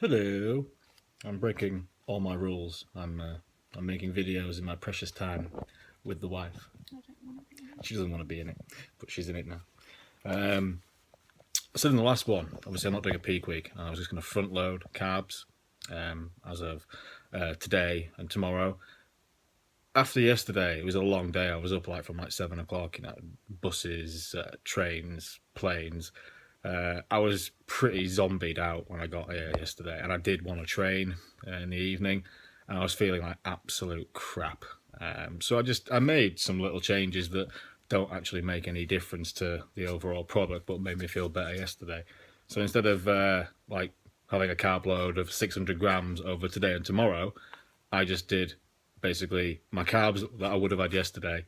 Hello. I'm breaking all my rules. I'm making videos in my precious time with the wife. She doesn't want to be in it, but she's in it now. I said in the last one, obviously I'm not doing a peak week. I was just going to front load carbs as of today and tomorrow. After yesterday, it was a long day. I was up from 7 o'clock, buses, trains, planes. I was pretty zombied out when I got here yesterday, and I did want to train in the evening, and I was feeling like absolute crap. So I made some little changes that don't actually make any difference to the overall product, but made me feel better yesterday. So instead of having a carb load of 600 grams over today and tomorrow, I just did basically my carbs that I would have had yesterday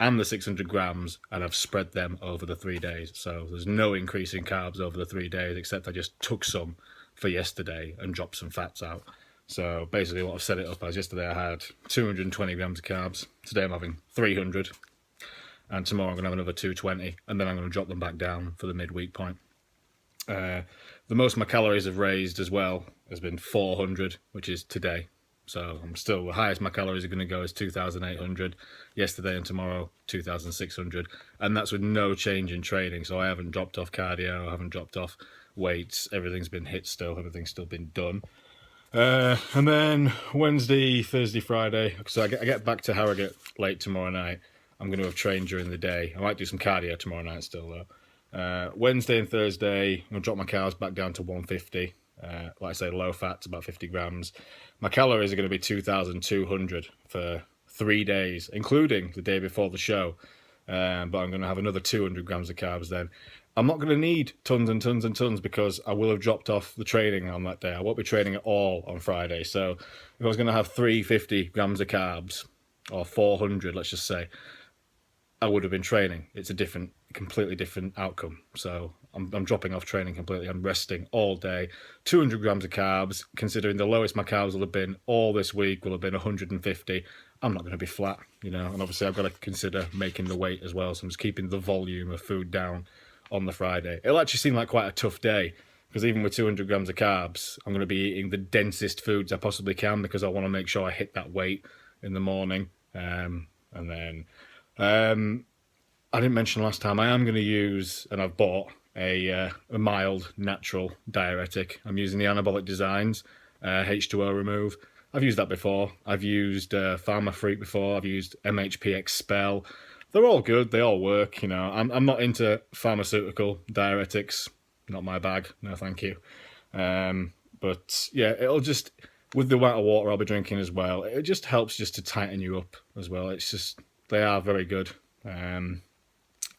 and the 600 grams, and I've spread them over the 3 days. So there's no increase in carbs over the 3 days, except I just took some for yesterday and dropped some fats out. So basically what I've set it up as, yesterday I had 220 grams of carbs, today I'm having 300, and tomorrow I'm going to have another 220, and then I'm going to drop them back down for the midweek point. The most my calories have raised as well has been 400, which is today. So I'm still, the highest my calories are going to go is 2,800. Yesterday and tomorrow, 2,600. And that's with no change in training. So I haven't dropped off cardio, I haven't dropped off weights. Everything's been hit still, everything's still been done. And then Wednesday, Thursday, Friday. So I get back to Harrogate late tomorrow night. I'm going to have trained during the day. I might do some cardio tomorrow night still though. Wednesday and Thursday, I'm going to drop my carbs back down to 150. Like I say, low fat, about 50 grams. My calories are going to be 2,200 for 3 days, including the day before the show. But I'm going to have another 200 grams of carbs then. I'm not going to need tons and tons and tons because I will have dropped off the training on that day. I won't be training at all on Friday. So if I was going to have 350 grams of carbs, or 400, let's just say, I would have been training. It's a completely different outcome. So I'm dropping off training completely. I'm resting all day. 200 grams of carbs, considering the lowest my carbs will have been all this week will have been 150. I'm not going to be flat, And obviously I've got to consider making the weight as well. So I'm just keeping the volume of food down on the Friday. It'll actually seem like quite a tough day because even with 200 grams of carbs, I'm going to be eating the densest foods I possibly can because I want to make sure I hit that weight in the morning. And then I didn't mention last time, I am going to use, and I've bought a mild natural diuretic. I'm using the Anabolic Designs H2O Remove. I've used that before. I've used Pharma Freak before. I've used MHP Expel. They're all good. They all work. I'm not into pharmaceutical diuretics. Not my bag. No, thank you. But yeah, it'll just, with the amount of water I'll be drinking as well, it just helps just to tighten you up as well. It's just, they are very good.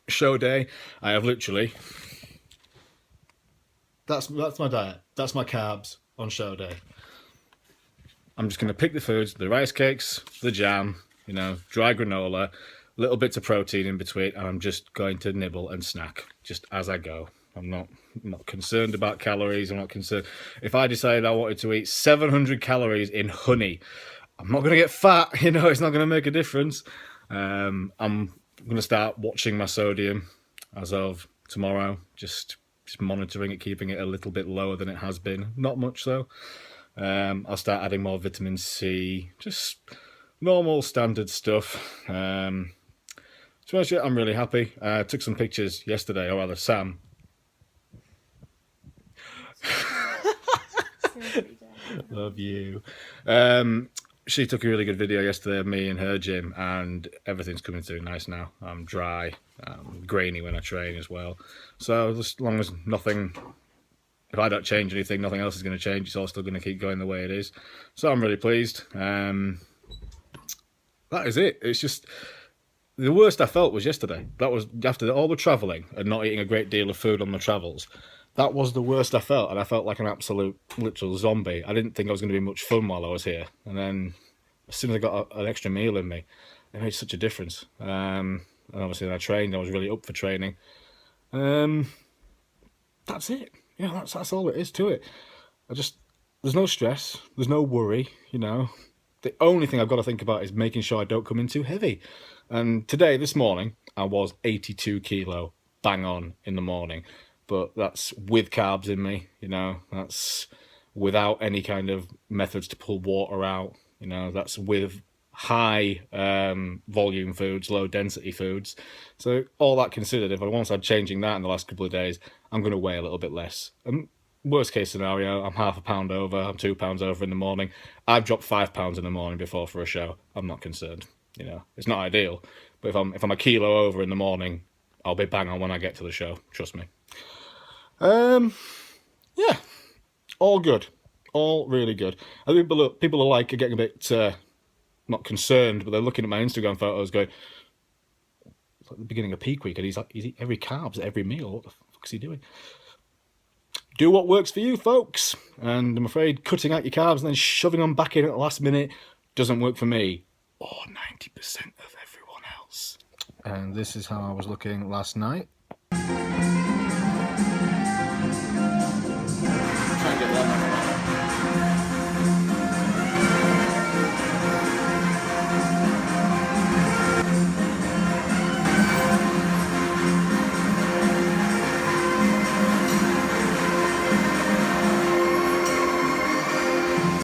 Show day, I have literally, that's my diet. That's my carbs on show day. I'm just going to pick the foods, the rice cakes, the jam, dry granola, little bits of protein in between, and I'm just going to nibble and snack just as I go. I'm not concerned about calories. I'm not concerned. If I decided I wanted to eat 700 calories in honey, I'm not going to get fat. It's not going to make a difference. I'm going to start watching my sodium as of tomorrow, just monitoring it, keeping it a little bit lower than it has been. Not much though. I'll start adding more vitamin C, just normal standard stuff. So actually, I'm really happy. I took some pictures yesterday, or rather Sam. Love you. She took a really good video yesterday of me in her gym, and everything's coming through nice now. I'm dry, grainy when I train as well. So as long as if I don't change anything, nothing else is going to change. It's all still going to keep going the way it is. So I'm really pleased. That is it. It's just, the worst I felt was yesterday. That was after all the travelling and not eating a great deal of food on the travels. That was the worst I felt, and I felt like an absolute literal zombie. I didn't think I was going to be much fun while I was here. And then as soon as I got an extra meal in me, it made such a difference. And obviously when I trained, I was really up for training. That's it. Yeah, that's all it is to it. There's no stress, there's no worry, The only thing I've got to think about is making sure I don't come in too heavy. And this morning, I was 82 kilo, bang on in the morning. But that's with carbs in me, That's without any kind of methods to pull water out. You know, that's with high volume foods, low density foods. So all that considered, if I once had changing that in the last couple of days, I'm going to weigh a little bit less. And worst case scenario, I'm half a pound over, I'm 2 pounds over in the morning. I've dropped 5 pounds in the morning before for a show. I'm not concerned. You know, it's not ideal, but if I'm a kilo over in the morning, I'll be bang on when I get to the show. Trust me. Yeah, all good, all really good. I think people are getting a bit not concerned, but they're looking at my Instagram photos, going, "It's like the beginning of peak week, and he's eating every carbs at every meal. What the fuck is he doing?" Do what works for you, folks. And I'm afraid cutting out your carbs and then shoving them back in at the last minute doesn't work for me, or 90% of everyone else. And this is how I was looking last night.